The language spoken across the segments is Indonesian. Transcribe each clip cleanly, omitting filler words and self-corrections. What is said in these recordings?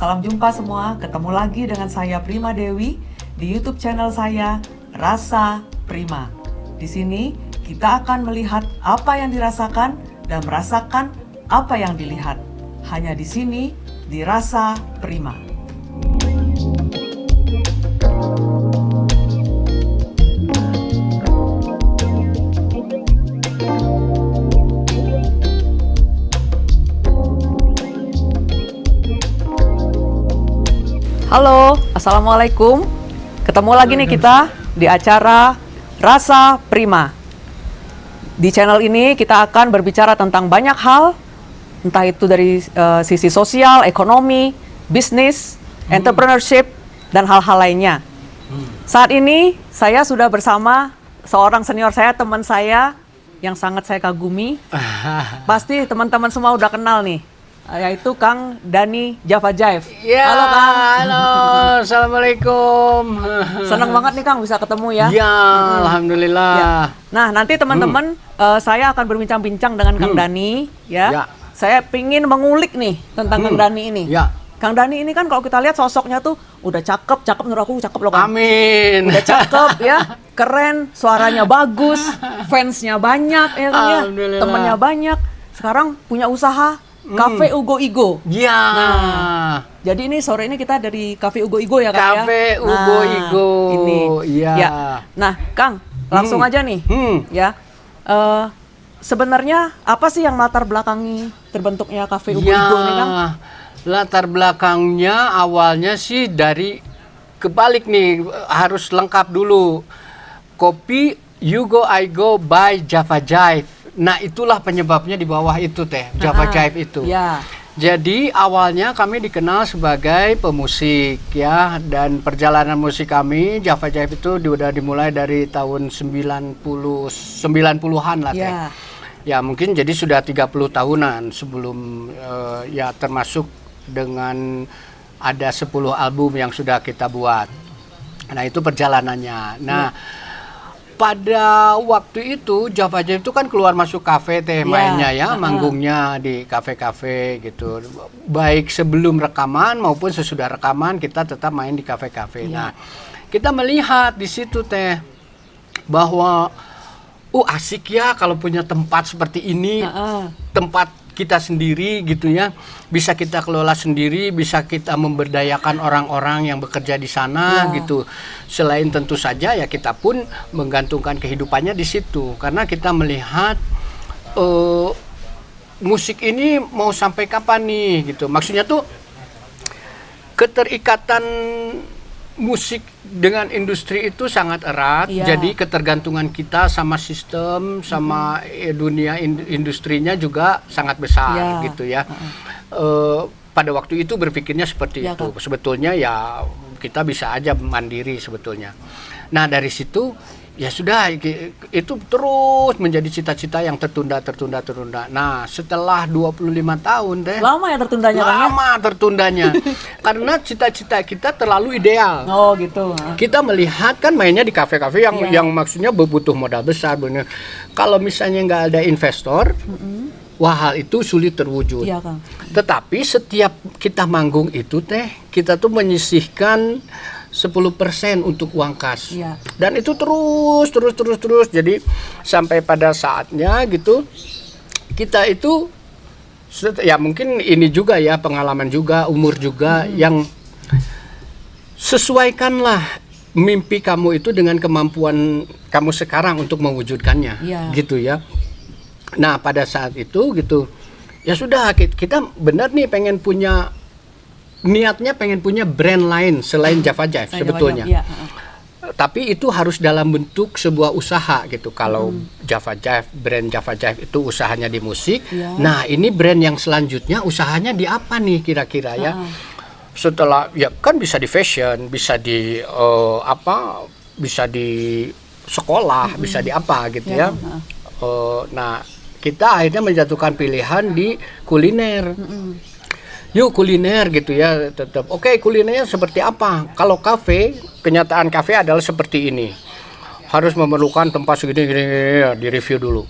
Salam jumpa semua, ketemu lagi dengan saya Prima Dewi di YouTube channel saya Rasa Prima. Di sini kita akan melihat apa yang dirasakan dan merasakan apa yang dilihat. Hanya di sini di Rasa Prima. Halo, Assalamualaikum. Ketemu lagi nih kita di acara Rasa Prima. Di channel ini kita akan berbicara tentang banyak hal, entah itu dari sisi sosial, ekonomi, bisnis, entrepreneurship, dan hal-hal lainnya. Saat ini saya sudah bersama seorang senior saya, teman saya yang sangat saya kagumi. Pasti teman-teman semua udah kenal nih, yaitu Kang Dhani Java Jive. Ya, halo Kang. halo, assalamualaikum. Senang banget nih Kang bisa ketemu ya. Ya, alhamdulillah. Ya. Nah nanti teman-teman saya akan berbincang-bincang dengan Kang Dhani ya. Ya. Saya pingin mengulik nih tentang Kang Dhani ini. Ya. Kang Dhani ini kan kalau kita lihat sosoknya tuh udah cakep menurut aku cakep loh Kang. Amin. Udah cakep ya, keren, suaranya bagus, fansnya banyak ya kan ya, Alhamdulillah. temennya banyak. Sekarang punya usaha Cafe Ugo Igo. Ya. Nah, jadi ini sore ini kita dari Cafe Ugo Igo ya Kang ya. Cafe Ugo Igo. Ini. Iya. Ya. Nah, Kang, langsung aja nih. Ya. Sebenarnya apa sih yang latar belakangi terbentuknya Cafe Ugo Igo ini Kang? Latar belakangnya awalnya sih dari kebalik nih, harus lengkap dulu. Kopi Ugo Igo by Java Jive. Nah, itulah penyebabnya di bawah itu teh, Java Jive itu. Ya. Jadi awalnya kami dikenal sebagai pemusik ya, dan perjalanan musik kami Java Jive itu udah dimulai dari tahun 90-an lah teh. Ya. Ya mungkin jadi sudah 30 tahunan sebelum ya, termasuk dengan ada 10 album yang sudah kita buat. Nah, itu perjalanannya. Nah, pada waktu itu Java Jive itu kan keluar masuk kafe teh mainnya ya, manggungnya di kafe-kafe gitu. Baik sebelum rekaman maupun sesudah rekaman kita tetap main di kafe-kafe. Nah, kita melihat di situ teh bahwa asik ya kalau punya tempat seperti ini, tempat kita sendiri gitu ya, bisa kita kelola sendiri, bisa kita memberdayakan orang-orang yang bekerja di sana gitu. Selain tentu saja ya kita pun menggantungkan kehidupannya di situ, karena kita melihat musik ini mau sampai kapan nih gitu. Maksudnya tuh keterikatan musik dengan industri itu sangat erat, jadi ketergantungan kita sama sistem, sama dunia industrinya juga sangat besar gitu ya. Pada waktu itu berpikirnya seperti itu. Sebetulnya ya kita bisa aja mandiri sebetulnya. Nah, dari situ ya sudah, itu terus menjadi cita-cita yang tertunda. Nah, setelah 25 tahun deh. Lama ya tertundanya Kang ya? Lama tertundanya. Karena cita-cita kita terlalu ideal. Oh gitu. Kita melihat kan mainnya di kafe-kafe yang maksudnya butuh modal besar bener. Kalau misalnya nggak ada investor, wah hal itu sulit terwujud. Iya, Kang. Tetapi setiap kita manggung itu teh, kita tuh menyisihkan 10% untuk uang kas. Dan itu terus. Jadi sampai pada saatnya gitu, kita itu ya mungkin ini juga ya, pengalaman juga, umur juga, yang sesuaikanlah mimpi kamu itu dengan kemampuan kamu sekarang untuk mewujudkannya, gitu ya. Nah, pada saat itu gitu, ya sudah, kita benar nih niatnya pengen punya brand lain selain Java Jive sebetulnya. Tapi itu harus dalam bentuk sebuah usaha gitu. Kalau Java Jive, brand Java Jive itu usahanya di musik. Nah, ini brand yang selanjutnya usahanya di apa nih kira-kira ya? Setelah ya kan bisa di fashion, bisa di bisa di sekolah, bisa di apa gitu ya. Nah, kita akhirnya menjatuhkan pilihan di kuliner. Yuk kuliner gitu ya, tetap oke, kulinernya seperti apa? Kalau kafe, kenyataan kafe adalah seperti ini, harus memerlukan tempat segini ya, di review dulu.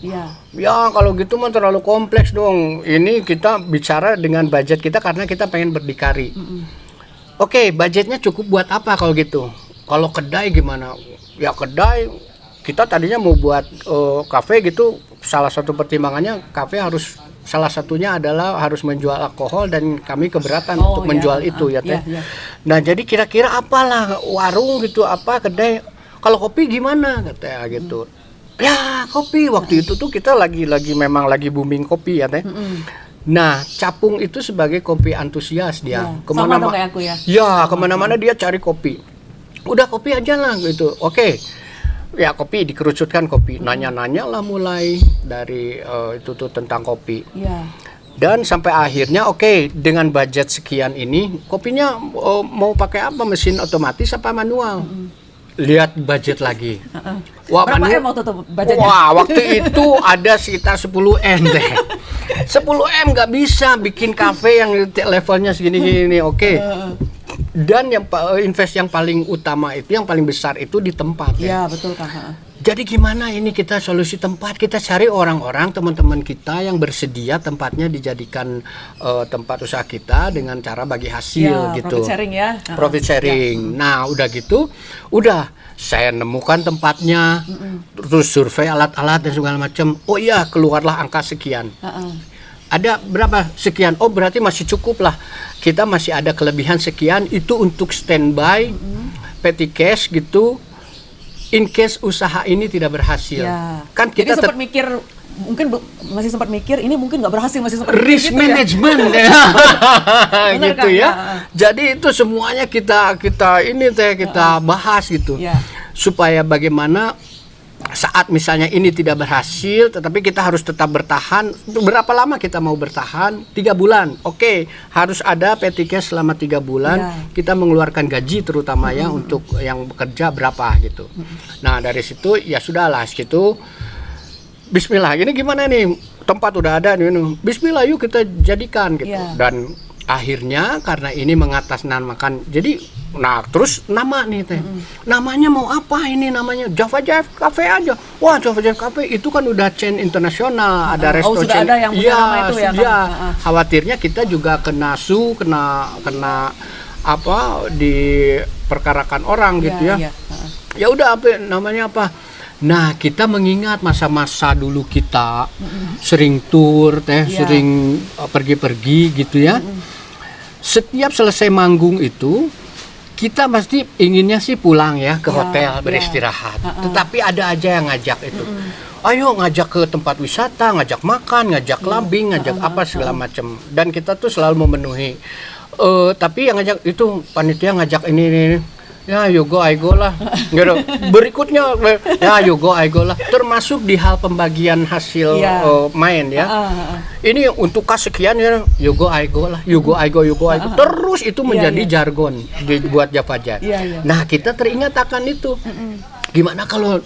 Ya kalau gitu mah terlalu kompleks dong. Ini kita bicara dengan budget kita karena kita pengen berdikari. Oke, budgetnya cukup buat apa kalau gitu? Kalau kedai gimana? Ya kedai kita tadinya mau buat kafe gitu. Salah satu pertimbangannya kafe harus salah satunya adalah harus menjual alkohol dan kami keberatan untuk menjual itu ya teh. Nah jadi kira-kira apalah warung gitu apa kedai. Kalau kopi gimana katanya gitu. Ya kopi waktu itu tuh kita memang lagi booming kopi ya teh. Nah, Capung itu sebagai kopi antusias dia. Sama dong kayak aku ya. Ya, kemana-mana dia cari kopi. Udah kopi aja lah gitu. Oke. Ya kopi dikerucutkan kopi. Nanya-nanya lah mulai dari itu tuh tentang kopi. Iya. Dan sampai akhirnya oke, dengan budget sekian ini kopinya mau pakai apa? Mesin otomatis apa manual? Lihat budget lagi. Wah, berapa M waktu itu budgetnya? Wah, waktu itu ada sekitar 10 M deh. 10 M nggak bisa bikin kafe yang levelnya segini-gini, oke. Dan yang invest yang paling utama itu, yang paling besar itu di tempat ya. Iya, betul Kang. Jadi gimana ini kita solusi tempat, kita cari orang-orang, teman-teman kita yang bersedia tempatnya dijadikan tempat usaha kita dengan cara bagi hasil gitu. Profit sharing ya. Profit sharing. Nah, udah gitu, udah saya nemukan tempatnya, terus survei alat-alat dan segala macam. Oh iya, keluarlah angka sekian. Ada berapa sekian? Oh berarti masih cukup lah. Kita masih ada kelebihan sekian itu untuk standby, petty cash gitu. In case usaha ini tidak berhasil, kan kita sempat mikir, mungkin masih sempat mikir ini mungkin nggak berhasil, masih sempat risk gitu management ya. gitu kan, ya. Jadi itu semuanya kita bahas gitu, supaya bagaimana saat misalnya ini tidak berhasil, tetapi kita harus tetap bertahan. Berapa lama kita mau bertahan? 3 bulan. Oke, harus ada petty cash selama 3 bulan. Kita mengeluarkan gaji terutama ya untuk yang bekerja berapa gitu. Nah dari situ ya sudahlah gitu. Bismillah. Ini gimana nih? Tempat udah ada nih. Bismillah yuk kita jadikan gitu. Dan akhirnya karena ini mengatasnamakan, jadi nah terus nama nih teh, namanya mau apa ini namanya? Java Jive Cafe aja. Wah Java Jive Cafe itu kan udah chain internasional, ada resto sudah chain. ada yang punya nama itu ya kan? Khawatirnya kita juga kena apa diperkarakan orang gitu ya. Ya udah apa namanya apa? Nah kita mengingat masa-masa dulu kita sering tour teh, sering pergi-pergi gitu ya. Setiap selesai manggung itu kita pasti inginnya sih pulang ya ke hotel beristirahat. Tetapi ada aja yang ngajak itu. Ayo ngajak ke tempat wisata, ngajak makan, ngajak clubbing, ngajak apa segala macam. Dan kita tuh selalu memenuhi. Tapi yang ngajak itu panitia ngajak ini. Ya you go I go lah gitu. Berikutnya ya you go I go lah, termasuk di hal pembagian hasil main ya. Ini untuk kas sekian ya you go I go lah, you go I go, you go I go. Terus itu menjadi jargon buat Java Jive. Nah kita teringat akan itu. Gimana kalau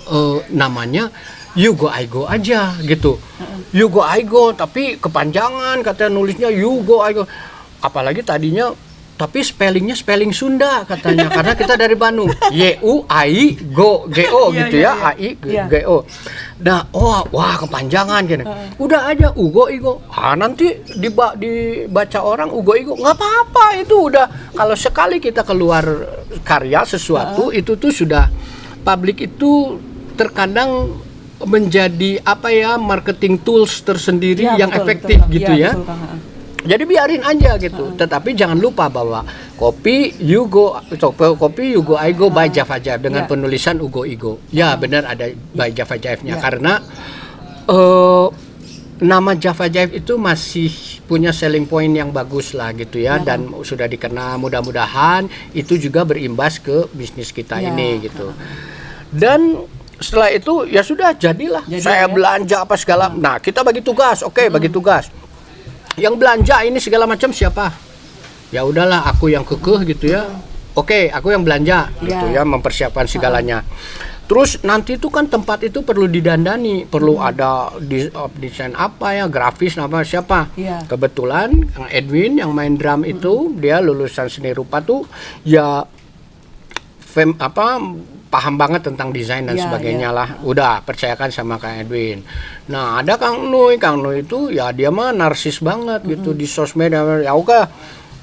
namanya you go I go aja gitu. You go I go tapi kepanjangan katanya nulisnya you go I go. Apalagi tadinya tapi spellingnya spelling Sunda katanya karena kita dari Bandung. Y-U-I go G-O gitu ya. A-I G-O. Nah, wah kepanjangan gini. Udah aja Ugo Igo. Nanti dibaca orang Ugo Igo. Nggak apa-apa itu udah. Kalau sekali kita keluar karya sesuatu itu tuh sudah publik itu terkadang menjadi apa ya marketing tools tersendiri yang efektif gitu ya. Jadi biarin aja gitu. Tetapi jangan lupa bahwa kopi you go I go by Java Jive dengan penulisan Ugo Igo. Ya benar ada by Java Jive-nya karena nama Java Jive itu masih punya selling point yang bagus lah gitu ya dan sudah dikenal, mudah-mudahan itu juga berimbas ke bisnis kita ini gitu. Dan setelah itu ya sudah jadilah saya belanja apa segala. Nah, kita bagi tugas. Bagi tugas. Yang belanja ini segala macam siapa? Ya udahlah aku yang kekeh gitu ya. Aku yang belanja gitu ya, mempersiapkan segalanya. Terus nanti itu kan tempat itu perlu didandani, perlu ada desain apa ya, grafis apa siapa. Kebetulan Kang Edwin yang main drum itu dia lulusan seni rupa tuh ya paham banget tentang desain dan sebagainya lah. Udah percayakan sama Kang Edwin. Nah ada Kang Nui itu ya dia mah narsis banget gitu di sosmed ya oke.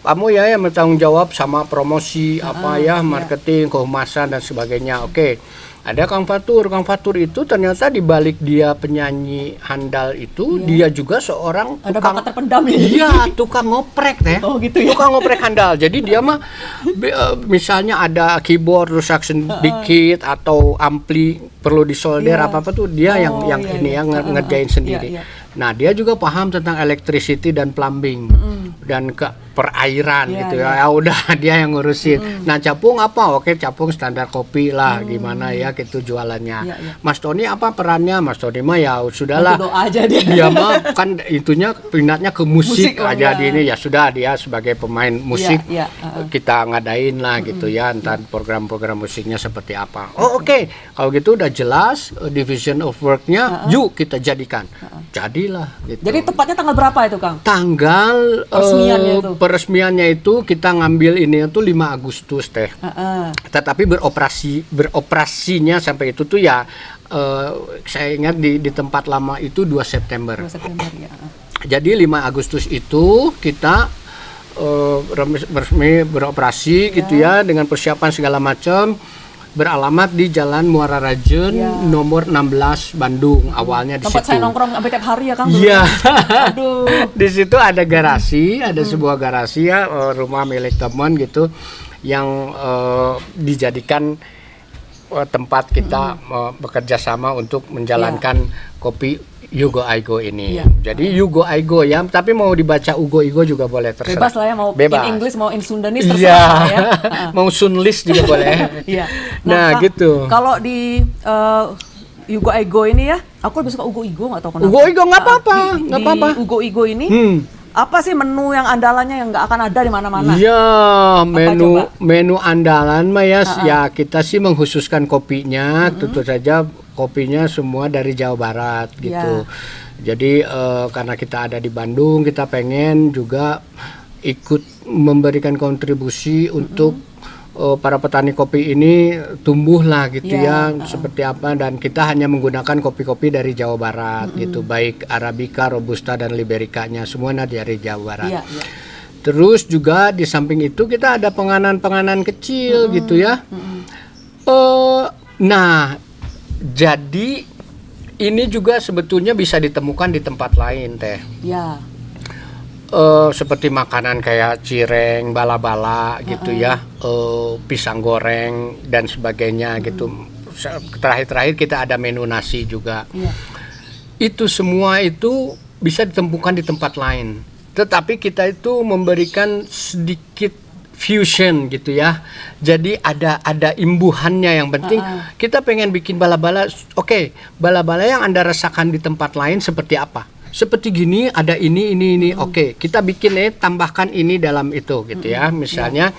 kamu ya yang bertanggung jawab sama promosi apa ya, marketing, kehumasan dan sebagainya. Oke. Ada Kang Fatur. Kang Fatur itu ternyata di balik dia penyanyi handal itu, dia juga seorang Ada tukang bakat terpendam ya. Iya, tukang ngoprek teh. Oh gitu ya. Tukang ngoprek handal. Jadi dia mah misalnya ada keyboard rusak sedikit atau ampli perlu disolder apa-apa tuh dia yang ngerjain sendiri. Iya. Nah, dia juga paham tentang electricity dan plumbing dan ke perairan gitu ya. Ya udah dia yang ngurusin. Nah, Capung apa? Oke, Capung standar kopi lah gimana ya gitu jualannya. Mas Tony apa perannya? Mas Tony mah ya sudahlah. Doa aja dia. Dia mah kan itunya minatnya ke musik aja di ini ya sudah dia sebagai pemain musik kita ngadain lah gitu ya, entar program-program musiknya seperti apa. Oh oke. Kalau gitu udah jelas division of work-nya yuk kita jadikan. Jadilah gitu. Jadi tepatnya tanggal berapa itu, Kang? Tanggal peresmiannya itu kita ngambil ini itu 5 Agustus teh. Tetapi beroperasinya sampai itu tuh ya saya ingat di tempat lama itu 2 September. 2 September ya. Jadi 5 Agustus itu kita resmi beroperasi gitu ya dengan persiapan segala macam. Beralamat di Jalan Muara Rajen nomor 16 Bandung. Awalnya di tempat situ. saya nongkrong sampai tiap hari ya, Kang. Iya. Aduh. Di situ ada garasi, ada sebuah garasi ya, rumah milik teman gitu yang dijadikan tempat kita bekerja sama untuk menjalankan kopi You Go I Go ini. Jadi You Go I Go ya, tapi mau dibaca Ugo Igo juga boleh terserah. Bebas lah ya, mau in English mau in Sundanese terserah ya. Mau Sunlis juga boleh. Iya. Nah, gitu. Kalau di You Go I Go ini ya, aku lebih suka Ugo Igo, nggak tahu kenapa. Ugo Igo nggak apa-apa, nggak apa-apa. Di Ugo Igo ini apa sih menu yang andalannya yang nggak akan ada di mana-mana? Iya, menu andalan mah ya kita sih mengkhususkan kopinya, tentu saja kopinya semua dari Jawa Barat gitu. Jadi karena kita ada di Bandung, kita pengen juga ikut memberikan kontribusi untuk para petani kopi ini tumbuh lah gitu seperti apa, dan kita hanya menggunakan kopi-kopi dari Jawa Barat gitu, baik Arabica, Robusta dan Libericanya semuanya dari Jawa Barat. Terus juga di samping itu kita ada penganan-penganan kecil gitu ya. Nah, jadi ini juga sebetulnya bisa ditemukan di tempat lain teh. Seperti makanan kayak cireng, bala-bala gitu ya, pisang goreng dan sebagainya gitu. Terakhir kita ada menu nasi juga. Itu semua itu bisa ditemukan di tempat lain. Tetapi kita itu memberikan sedikit fusion gitu ya. Jadi ada imbuhannya, yang penting kita pengen bikin bala-bala. Oke, bala-bala yang Anda rasakan di tempat lain seperti apa? Seperti gini, ada ini. Oke, kita bikin tambahkan ini dalam itu gitu ya. Misalnya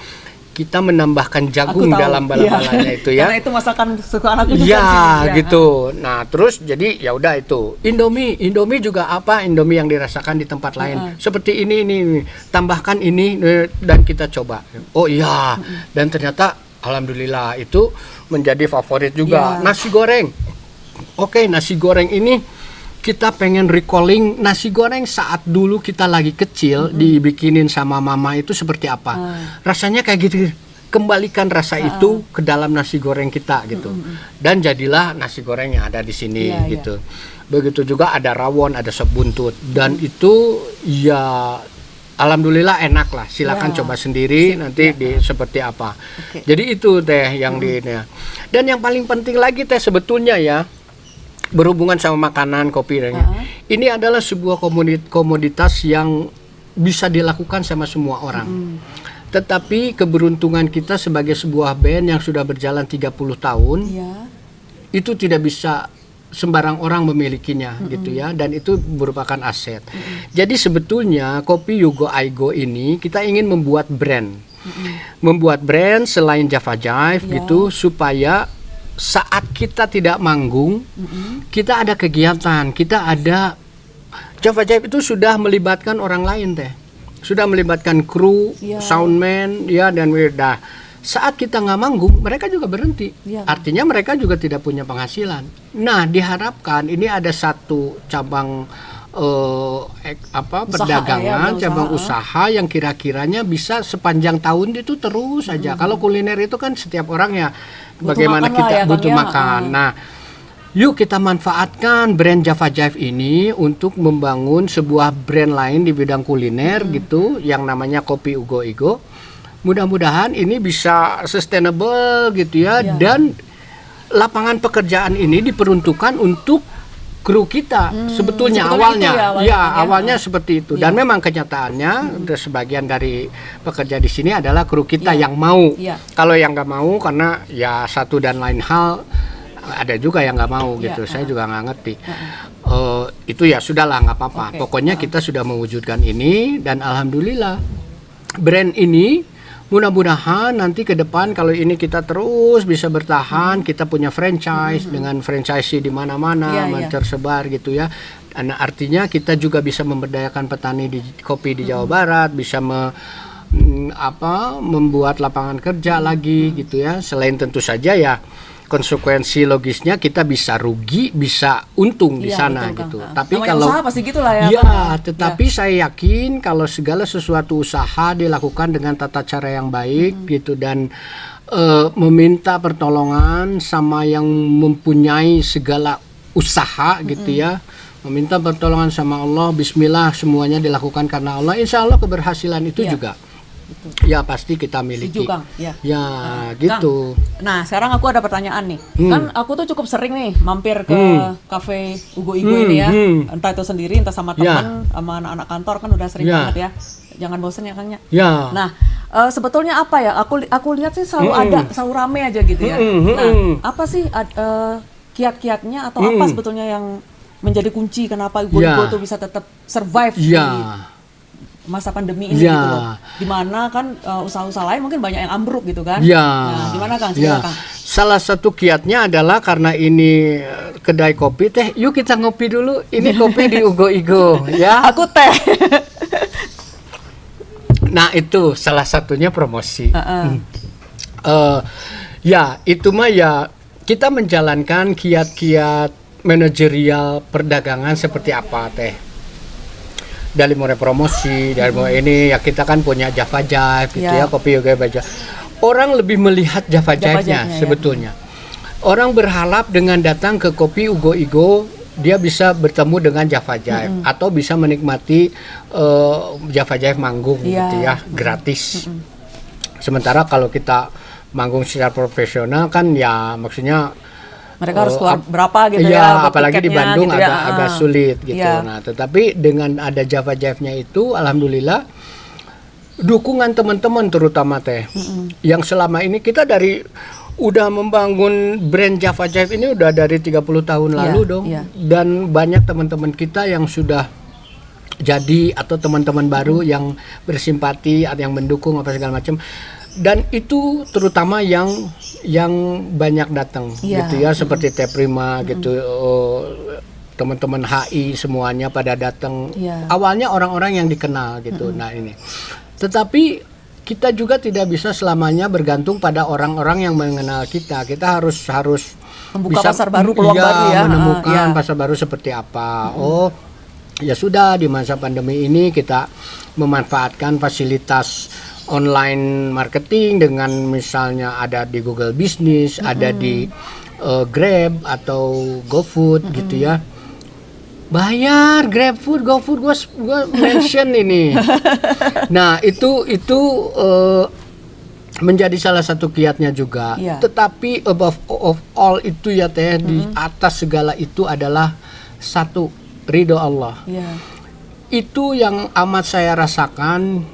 kita menambahkan jagung dalam bala-balanya itu ya. Karena itu masakan suka anakku juga. Ya, gitu. Nah, terus jadi ya udah itu. Indomie juga apa? Indomie yang dirasakan di tempat lain. Seperti ini. Tambahkan ini dan kita coba. Oh iya. Dan ternyata alhamdulillah itu menjadi favorit juga. Nasi goreng. Oke, nasi goreng ini kita pengen recalling nasi goreng saat dulu kita lagi kecil dibikinin sama mama itu seperti apa. Rasanya kayak gitu. Kembalikan rasa itu ke dalam nasi goreng kita gitu. Dan jadilah nasi goreng yang ada di sini gitu. Begitu juga ada rawon, ada sop buntut, dan itu ya alhamdulillah enak lah. Silakan coba sendiri nanti seperti apa. Jadi itu teh yang di ini. Dan yang paling penting lagi teh sebetulnya ya, berhubungan sama makanan, kopi dan ini adalah sebuah komoditas yang bisa dilakukan sama semua orang. Tetapi keberuntungan kita sebagai sebuah band yang sudah berjalan 30 tahun itu tidak bisa sembarang orang memilikinya gitu ya, dan itu merupakan aset. Jadi sebetulnya kopi You Go I Go ini kita ingin membuat brand. Membuat brand selain Java Jive gitu, supaya saat kita tidak manggung, kita ada kegiatan, kita ada Java Jive itu sudah melibatkan orang lain teh, sudah melibatkan kru, soundman, ya, dan wirda. Saat kita nggak manggung, mereka juga berhenti. Artinya mereka juga tidak punya penghasilan. Nah, diharapkan ini ada satu cabang perdagangan, cabang usaha yang kira-kiranya bisa sepanjang tahun itu terus saja. Kalau kuliner itu kan setiap orang ya bagaimana kita butuh makan. Nah, yuk kita manfaatkan brand Java Jive ini untuk membangun sebuah brand lain di bidang kuliner gitu yang namanya Kopi Ugo Igo. Mudah-mudahan ini bisa sustainable gitu ya, dan lapangan pekerjaan ini diperuntukkan untuk kru kita sebetulnya awalnya awalnya seperti itu, dan memang kenyataannya sebagian dari pekerja di sini adalah kru kita yang mau. Kalau yang nggak mau karena ya satu dan lain hal, ada juga yang nggak mau gitu. Saya juga nggak ngerti. Itu ya sudahlah, nggak apa-apa. Pokoknya kita sudah mewujudkan ini, dan alhamdulillah brand ini mudah-mudahan nanti ke depan kalau ini kita terus bisa bertahan, kita punya franchise dengan franchisee di mana-mana tersebar gitu ya. Nah, artinya kita juga bisa memberdayakan petani di kopi di Jawa Barat, bisa membuat lapangan kerja lagi gitu ya. Selain tentu saja ya konsekuensi logisnya kita bisa rugi, bisa untung di sana gitu. Tapi namanya kalau usaha pasti gitulah ya. Tetapi saya yakin kalau segala sesuatu usaha dilakukan dengan tata cara yang baik gitu, dan meminta pertolongan sama yang mempunyai segala usaha gitu ya. Meminta pertolongan sama Allah, bismillah, semuanya dilakukan karena Allah. Insya Allah keberhasilan itu juga ya pasti kita miliki. Kang. Gitu. Kang, nah sekarang aku ada pertanyaan nih. Kan aku tuh cukup sering nih mampir ke kafe Ugo Igo ini ya. Entah itu sendiri, entah sama teman, sama anak-anak kantor, kan udah sering banget ya. Jangan bosen ya Kangnya. Nah sebetulnya apa ya? Aku lihat sih selalu rame aja gitu ya. Nah apa sih kiat-kiatnya atau apa sebetulnya yang menjadi kunci kenapa Ugo Igo tuh bisa tetap survive di masa pandemi ini gitu loh. Dimana kan usaha-usaha lain mungkin banyak yang ambruk gitu kan. Nah, gimana Kang? Kang? Salah satu kiatnya adalah karena ini kedai kopi teh, yuk kita ngopi dulu. Ini kopi di Ugo Igo ya. Aku teh. Nah, itu salah satunya promosi. Ya, itu mah ya kita menjalankan kiat-kiat manajerial perdagangan seperti apa teh. Dari mulai promosi, dari mulai ini ya kita kan punya Java Jive gitu ya, Kopi Ugo Igo. Orang lebih melihat Java Jive-nya sebetulnya. Orang berharap dengan datang ke Kopi Ugo Igo dia bisa bertemu dengan Java Jive atau bisa menikmati Java Jive manggung gitu ya, gratis. Sementara kalau kita manggung secara profesional kan ya maksudnya mereka harus keluar berapa gitu ya, apalagi di Bandung gitu agak sulit gitu. Nah, tetapi dengan ada Java Jive-nya itu, alhamdulillah dukungan teman-teman terutama teh, yang selama ini kita udah membangun brand Java Jive ini udah dari 30 tahun lalu dong, dan banyak teman-teman kita yang sudah jadi atau teman-teman baru yang bersimpati, ada yang mendukung apa segala macam. Dan itu terutama yang banyak datang gitu ya, seperti Teh Prima gitu, teman-teman HI semuanya pada datang. Awalnya orang-orang yang dikenal gitu. Nah ini, tetapi kita juga tidak bisa selamanya bergantung pada orang-orang yang mengenal kita. Kita harus membuka pasar baru, peluang baru ya, menemukan pasar baru seperti apa. Ya sudah, di masa pandemi ini kita memanfaatkan fasilitas online marketing dengan misalnya ada di Google Business, ada di Grab atau GoFood gitu ya. Bayar GrabFood, GoFood, gue mention ini. Nah itu menjadi salah satu kiatnya juga. Tetapi above of all itu ya teh, di atas segala itu adalah satu, ridho Allah. Itu yang amat saya rasakan.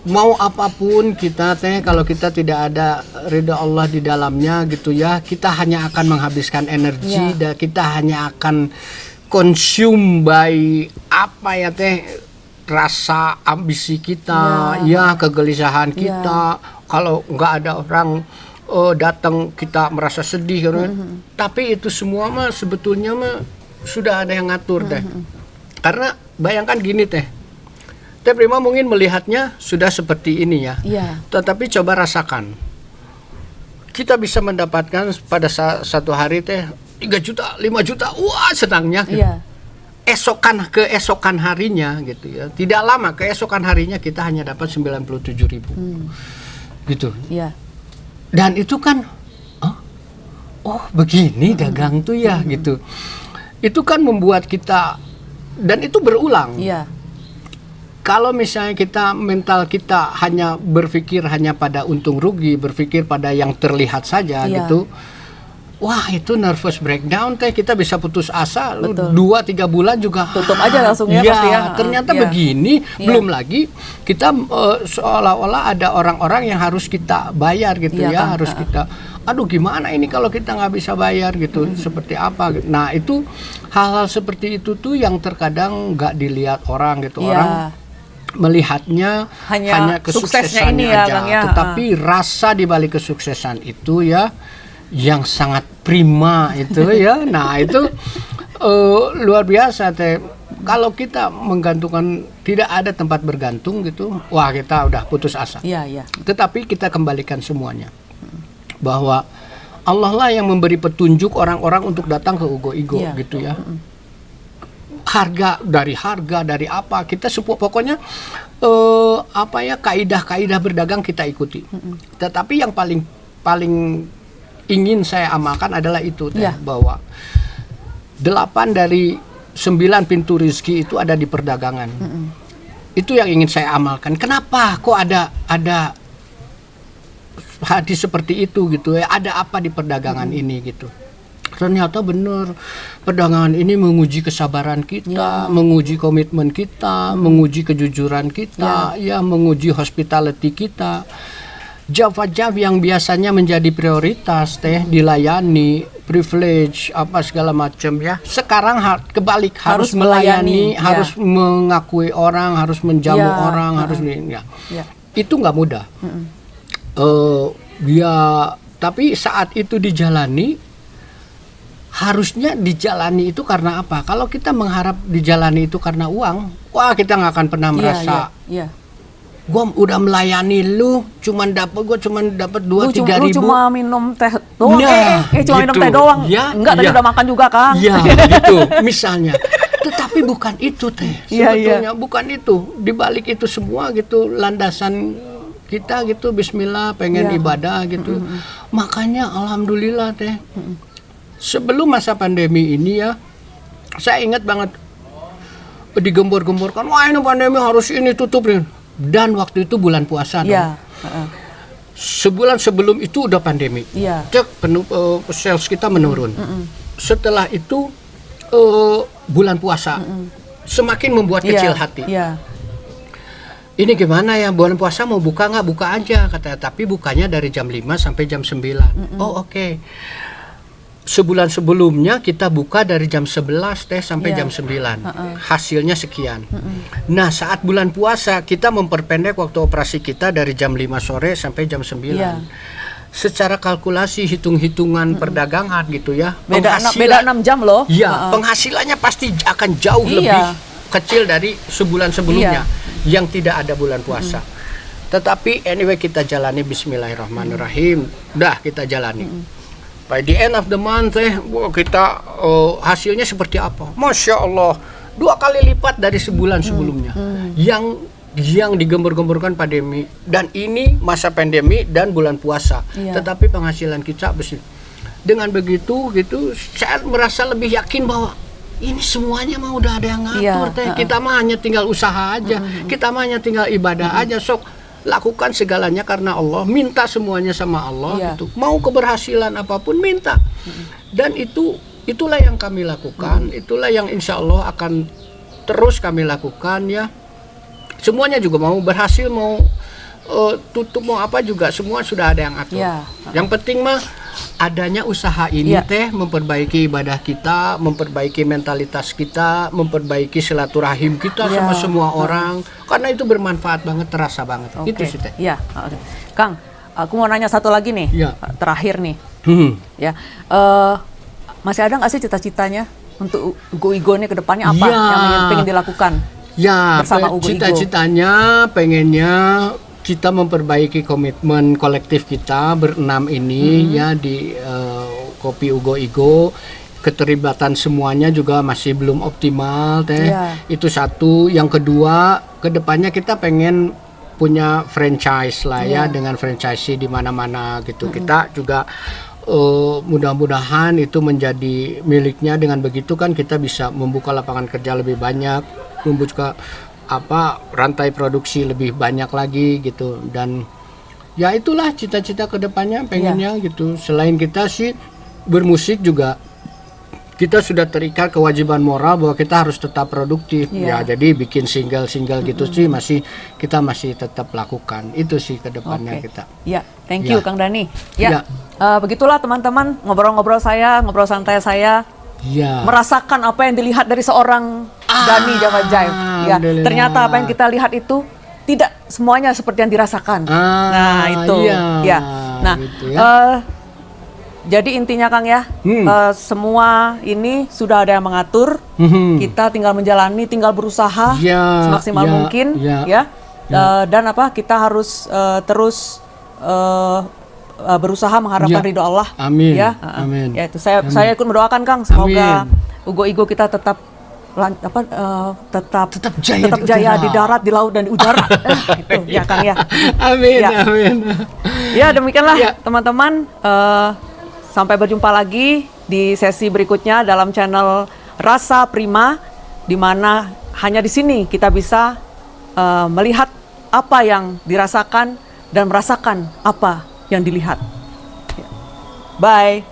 Mau apapun kita teh, kalau kita tidak ada ridha Allah di dalamnya gitu ya, kita hanya akan menghabiskan energi dan kita hanya akan consume by apa ya teh, rasa ambisi kita, kegelisahan kita. Kalau nggak ada orang datang kita merasa sedih kan. Tapi itu semua mah sebetulnya mah sudah ada yang ngatur teh. Karena bayangkan gini teh, Teh Prima mungkin melihatnya sudah seperti ini ya. Tetapi coba rasakan. Kita bisa mendapatkan pada satu hari teh 3 juta, 5 juta. Wah, senangnya. keesokan harinya gitu ya. Tidak lama keesokan harinya kita hanya dapat 97.000. Gitu. Iya. Dan itu kan oh begini dagang tuh ya gitu. Itu kan membuat kita, dan itu berulang. Iya. Kalau misalnya mental kita hanya berpikir hanya pada untung rugi, berpikir pada yang terlihat saja Iya. gitu. Wah, itu nervous breakdown teh, kita bisa putus asa. Betul. 2-3 bulan juga Tutup aja langsung ya, pasti ya. ternyata Iya. begini. Iya. Belum lagi kita seolah-olah ada orang-orang yang harus kita bayar gitu Iya, ya, Kang. harus kita, aduh gimana ini kalau kita nggak bisa bayar gitu, seperti apa. Nah itu hal-hal seperti itu tuh yang terkadang nggak dilihat orang gitu. Iya. Orang melihatnya Hanya hanya suksesnya kesuksesannya ini ya, aja, Kang, ya. tetapi rasa di balik kesuksesan itu ya yang sangat prima itu ya. Nah itu luar biasa teh. Kalau kita menggantungkan, tidak ada tempat bergantung gitu, wah kita udah putus asa. Iya, iya. Tetapi kita kembalikan semuanya bahwa Allah lah yang memberi petunjuk orang-orang untuk datang ke Ugo Igo Iya. gitu ya. Harga dari apa kita pokoknya kaidah-kaidah berdagang kita ikuti. Tetapi yang paling ingin saya amalkan adalah itu teh, Ya. bahwa 8 dari 9 pintu rezeki itu ada di perdagangan. Itu yang ingin saya amalkan. Kenapa kok ada hadis seperti itu gitu ya? Ada apa di perdagangan ini gitu? Ternyata benar, perdagangan ini menguji kesabaran kita, menguji komitmen kita, menguji kejujuran kita, ya menguji hospitality kita. Job yang biasanya menjadi prioritas teh, dilayani, privilege apa segala macam ya. Sekarang kebalik, harus melayani, ya. harus mengakui orang, harus menjamu Ya, orang, harus ya. Ya. Itu nggak mudah. Tapi saat itu dijalani, harusnya dijalani itu karena apa? Kalau kita mengharap dijalani itu karena uang, wah kita nggak akan pernah merasa. Iya. Gua udah melayani lu, cuman dapat 2-3 Lu ribu. cuma minum teh doang. Nah, Cuma minum gitu. teh doang. Ya, Enggak, tadi iya. udah makan juga, Kang. Ya gitu misalnya. Tetapi bukan itu teh. Iya, Sebetulnya bukan itu. Di balik itu semua gitu, landasan kita gitu, bismillah, pengen Iya. ibadah gitu. Makanya alhamdulillah teh. Sebelum masa pandemi ini ya, saya ingat banget digembor-gemborkan, wah ini pandemi harus ini tutup nih. Dan waktu itu bulan puasa dong. Iya. Sebulan sebelum itu udah pandemi. Iya. Cek sales kita menurun. Setelah itu bulan puasa semakin membuat kecil hati. Iya. Ini gimana ya, bulan puasa mau buka nggak? Buka aja katanya. Tapi bukanya dari jam 5 sampai jam 9. Oh oke. Sebulan sebelumnya kita buka dari jam 11 teh sampai Iya. jam 9. Hasilnya sekian. Nah, saat bulan puasa kita memperpendek waktu operasi kita dari jam 5 sore sampai jam 9. Iya. Secara kalkulasi hitung-hitungan perdagangan gitu ya. Beda 6 jam loh. Iya, penghasilannya pasti akan jauh Iya. lebih kecil dari sebulan sebelumnya yang tidak ada bulan puasa. Tetapi anyway kita jalani, bismillahirrahmanirrahim. Udah kita jalani. By the end of the month kita hasilnya seperti apa? Masya Allah, 2 kali lipat dari sebulan sebelumnya. Yang digembor-gemborkan pandemi, dan ini masa pandemi dan bulan puasa. Iya. Tetapi penghasilan kita besar. Dengan begitu gitu, saya merasa lebih yakin bahwa ini semuanya mah udah ada yang ngatur Iya. teh. Kita mah hanya tinggal usaha aja. Kita mah hanya tinggal ibadah aja. Sok lakukan segalanya karena Allah, minta semuanya sama Allah Iya. gitu. Mau keberhasilan apapun minta. Dan itulah yang kami lakukan, itulah yang insya Allah akan terus kami lakukan ya. Semuanya juga mau berhasil, mau tutup, mau apa juga semua sudah ada yang atur. Iya. Yang penting mah adanya usaha ini Iya. teh memperbaiki ibadah kita, memperbaiki mentalitas kita, memperbaiki silaturahim kita Iya. sama semua orang, karena itu bermanfaat banget, terasa banget. Oke. Itu sih teh. Iya. Oke. Kang, aku mau nanya satu lagi nih. Iya. Terakhir nih. Ya. Masih ada nggak sih cita-citanya untuk Ugo Igo nih ke depannya apa Iya. yang pengen dilakukan? Ya, Bersama Ugo Igo. cita-citanya pengennya kita memperbaiki komitmen kolektif kita berenam ini ya di Kopi Ugo Igo. keterlibatan semuanya juga masih belum optimal teh. Iya. Itu satu. Yang kedua, kedepannya kita pengen punya franchise lah ya, dengan franchise di mana-mana gitu. Kita juga mudah-mudahan itu menjadi miliknya. Dengan begitu kan kita bisa membuka lapangan kerja lebih banyak, membuka rantai produksi lebih banyak lagi gitu. Dan ya itulah cita-cita kedepannya pengennya gitu. Selain kita sih bermusik juga, kita sudah terikat kewajiban moral bahwa kita harus tetap produktif. Ya, jadi bikin single-single gitu sih kita masih tetap lakukan. Itu sih ke depannya kita. Ya, thank you Kang Dhani. Ya. Ya. Begitulah teman-teman, ngobrol santai saya Ya. merasakan apa yang dilihat dari seorang Dhani Java Jive. Ya, Alhamdulillah. ternyata apa yang kita lihat itu tidak semuanya seperti yang dirasakan. Nah, itu. Iya, Ya. Nah, gitu ya. jadi intinya Kang ya, semua ini sudah ada yang mengatur. Kita tinggal menjalani, tinggal berusaha Ya, semaksimal ya, mungkin, ya. Dan kita harus terus berusaha mengharapkan Ya. ridho Allah. Amin. Ya, Amin. ya itu saya ikut mendoakan Kang, semoga Amin. Ugo-Igo kita tetap Tetap jaya di darat, di laut dan di udara. Itu ya Kang ya. Amin, Ya. amin. Ya demikianlah Ya. teman-teman. Sampai berjumpa lagi di sesi berikutnya dalam channel Rasa Prima, di mana hanya di sini kita bisa melihat apa yang dirasakan dan merasakan apa yang dilihat. Bye.